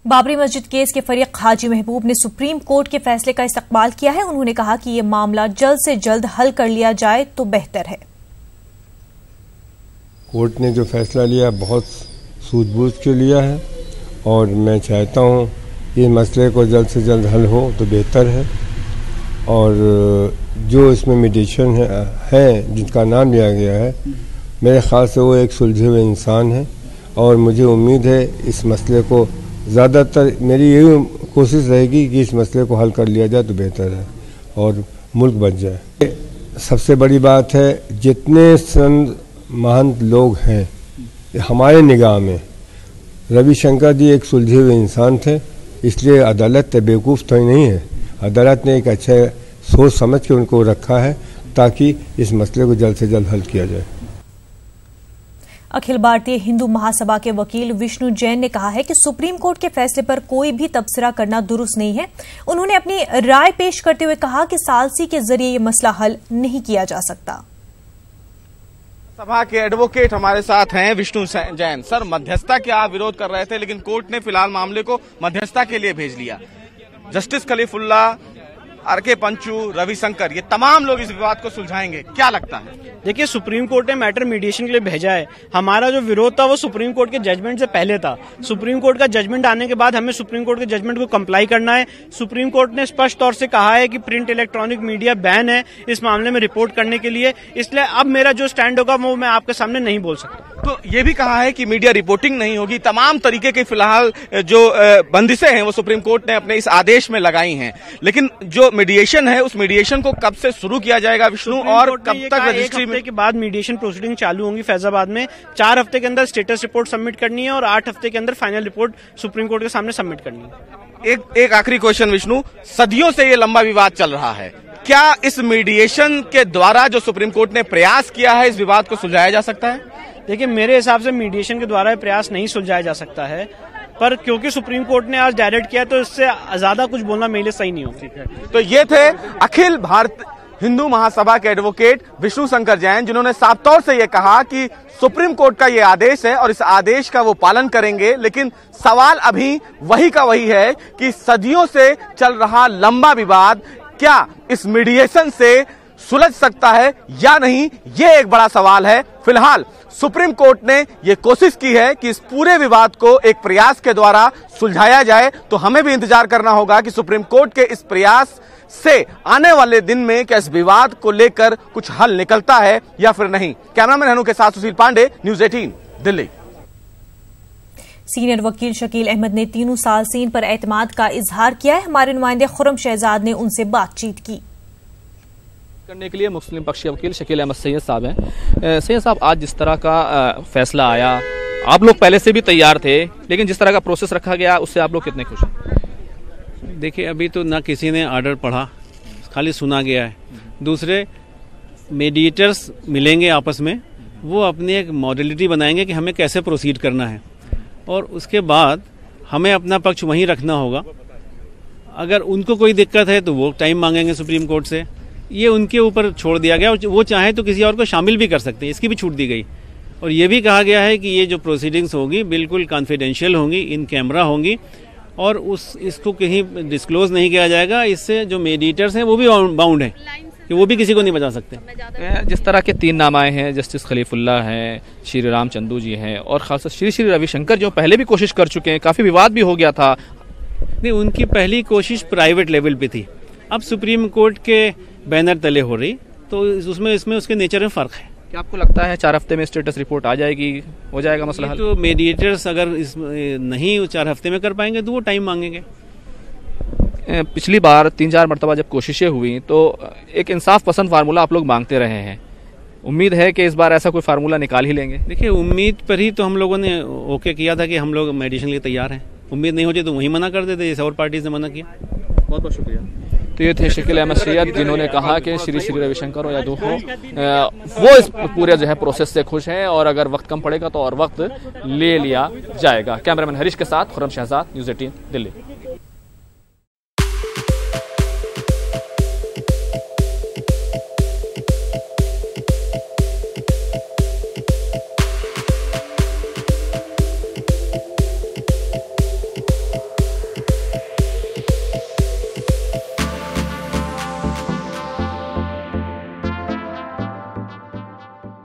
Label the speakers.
Speaker 1: बाबरी मस्जिद केस के फरीक हाजी महबूब ने सुप्रीम कोर्ट के फैसले का इस्तकबाल किया है। उन्होंने कहा कि ये मामला जल्द से जल्द हल कर लिया जाए तो बेहतर है।
Speaker 2: कोर्ट ने जो फैसला लिया बहुत सूझबूझ के लिया है और मैं चाहता हूँ कि इस मसले को जल्द से जल्द हल हो तो बेहतर है। और जो इसमें मीडिएशन है जिनका नाम लिया गया है, मेरे ख्याल से वो एक सुलझे हुए इंसान है और मुझे उम्मीद है इस मसले को ज़्यादातर मेरी यही कोशिश रहेगी कि इस मसले को हल कर लिया जाए तो बेहतर है और मुल्क बच जाए। सबसे बड़ी बात है जितने संत महंत लोग हैं हमारे निगाह में, रविशंकर जी एक सुलझे हुए इंसान थे, इसलिए अदालत बेवकूफ़ तो नहीं है। अदालत ने एक अच्छा सोच समझ के उनको रखा है ताकि इस मसले को जल्द से जल्द हल किया जाए।
Speaker 1: अखिल भारतीय हिंदू महासभा के वकील विष्णु जैन ने कहा है कि सुप्रीम कोर्ट के फैसले पर कोई भी तबसरा करना दुरुस्त नहीं है। उन्होंने अपनी राय पेश करते हुए कहा कि सालसी के जरिए ये मसला हल नहीं किया जा सकता।
Speaker 3: सभा के एडवोकेट हमारे साथ हैं विष्णु जैन। सर, मध्यस्थता के आप विरोध कर रहे थे लेकिन कोर्ट ने फिलहाल मामले को मध्यस्थता के लिए भेज लिया। Justice Kalifulla, R K. पंचू, रविशंकर, ये तमाम लोग इस विवाद को सुलझाएंगे, क्या लगता है?
Speaker 4: देखिए, सुप्रीम कोर्ट ने मैटर मीडिएशन के लिए भेजा है। हमारा जो विरोध था वो सुप्रीम कोर्ट के जजमेंट से पहले था। सुप्रीम कोर्ट का जजमेंट आने के बाद हमें सुप्रीम कोर्ट के जजमेंट को कंप्लाई करना है। सुप्रीम कोर्ट ने स्पष्ट तौर से कहा है कि प्रिंट इलेक्ट्रॉनिक मीडिया बैन है इस मामले में रिपोर्ट करने के लिए, इसलिए अब मेरा जो स्टैंड होगा वो मैं आपके सामने नहीं बोल सकता।
Speaker 3: तो ये भी कहा है कि मीडिया रिपोर्टिंग नहीं होगी। तमाम तरीके के फिलहाल जो बंदिशें हैं वो सुप्रीम कोर्ट ने अपने इस आदेश में लगाई हैं, लेकिन जो मीडिएशन है उस मीडिएशन को कब से शुरू किया जाएगा विष्णु, और कब तक रजिस्ट्री में?
Speaker 4: के बाद मीडिएशन प्रोसीडिंग चालू होंगी फैजाबाद में। 4 हफ्ते के अंदर स्टेटस रिपोर्ट सबमिट करनी है और 8 हफ्ते के अंदर फाइनल रिपोर्ट सुप्रीम कोर्ट के सामने सबमिट करनी है।
Speaker 3: एक आखिरी क्वेश्चन विष्णु, सदियों से ये लंबा विवाद चल रहा है, क्या इस मीडिएशन के द्वारा जो सुप्रीम कोर्ट ने प्रयास किया है इस विवाद को सुलझाया जा सकता है?
Speaker 4: देखिए, मेरे हिसाब से मीडिएशन के द्वारा प्रयास नहीं सुलझाया जा सकता है, पर क्योंकि सुप्रीम कोर्ट ने आज डायरेक्ट किया तो इससे ज्यादा कुछ बोलना मेरे लिए सही नहीं होगा।
Speaker 3: तो ये थे अखिल भारत हिंदू महासभा के एडवोकेट विष्णु शंकर जैन, जिन्होंने साफ तौर से ये कहा कि सुप्रीम कोर्ट का ये आदेश है और इस आदेश का वो पालन करेंगे, लेकिन सवाल अभी वही का वही है कि सदियों से चल रहा लंबा विवाद क्या इस मीडिएशन से सुलझ सकता है या नहीं, ये एक बड़ा सवाल है। फिलहाल सुप्रीम कोर्ट ने यह कोशिश की है कि इस पूरे विवाद को एक प्रयास के द्वारा सुलझाया जाए, तो हमें भी इंतजार करना होगा कि सुप्रीम कोर्ट के इस प्रयास से आने वाले दिन में क्या इस विवाद को लेकर कुछ हल निकलता है या फिर नहीं। कैमरामैन हनु के साथ सुशील पांडे, न्यूज़ 18 दिल्ली।
Speaker 1: सीनियर वकील शकील अहमद ने तीनों सालसीन पर एतमाद का इजहार किया है। हमारे नुमाइंदे खुर्रम शहजाद ने उनसे बातचीत की
Speaker 5: करने के लिए मुस्लिम पक्षी वकील शकील अहमद सैयद साहब हैं। सैयद साहब, आज जिस तरह का फैसला आया, आप लोग पहले से भी तैयार थे, लेकिन जिस तरह का प्रोसेस रखा गया उससे आप लोग कितने खुश हैं?
Speaker 6: देखिए, अभी तो ना किसी ने ऑर्डर पढ़ा, खाली सुना गया है। दूसरे मीडिएटर्स मिलेंगे आपस में, वो अपनी एक मॉडलिटी बनाएंगे कि हमें कैसे प्रोसीड करना है और उसके बाद हमें अपना पक्ष वहीं रखना होगा। अगर उनको कोई दिक्कत है तो वो टाइम मांगेंगे सुप्रीम कोर्ट से, ये उनके ऊपर छोड़ दिया गया। वो चाहे तो किसी और को शामिल भी कर सकते हैं, इसकी भी छूट दी गई। और ये भी कहा गया है कि ये जो प्रोसीडिंग्स होगी बिल्कुल कॉन्फिडेंशियल होंगी, इन कैमरा होंगी और इसको कहीं डिस्क्लोज नहीं किया जाएगा। इससे जो मीडिएटर्स हैं वो भी बाउंड हैं कि वो भी किसी को नहीं बचा सकते।
Speaker 5: जिस तरह के 3 नाम आए हैं, जस्टिस खलीफुल्ला हैं, श्री राम चंदू जी हैं और खासकर श्री रविशंकर जो पहले भी कोशिश कर चुके हैं, काफ़ी विवाद भी हो गया था।
Speaker 6: नहीं, उनकी पहली कोशिश प्राइवेट लेवल पे थी, अब सुप्रीम कोर्ट के बैनर तले हो रही, तो इसमें उसके नेचर में फ़र्क है।
Speaker 5: क्या आपको लगता है 4 हफ्ते में स्टेटस रिपोर्ट आ जाएगी, हो जाएगा मसला हल?
Speaker 6: तो मीडिएटर्स अगर नहीं 4 हफ्ते में कर पाएंगे तो वो टाइम मांगेंगे।
Speaker 5: पिछली बार 3-4 मरतबा जब कोशिशें हुई तो एक इंसाफ पसंद फार्मूला आप लोग मांगते रहे हैं, उम्मीद है कि इस बार ऐसा कोई फार्मूला निकाल ही लेंगे?
Speaker 6: देखिए, उम्मीद पर ही तो हम लोगों ने ओके किया था कि हम लोग मेडिसिन के लिए तैयार हैं। उम्मीद नहीं होती तो वहीं मना कर देते, जैसे और पार्टी ने मना किया।
Speaker 5: बहुत बहुत शुक्रिया। तो ये थे शकील अहमद सैयद, जिन्होंने कहा कि श्री रविशंकर हो या दो हो, वो इस पूरे जो है प्रोसेस से खुश हैं और अगर वक्त कम पड़ेगा तो और वक्त ले लिया जाएगा। कैमरामैन हरीश के साथ खुर्रम शहजाद, न्यूज़ 18 दिल्ली।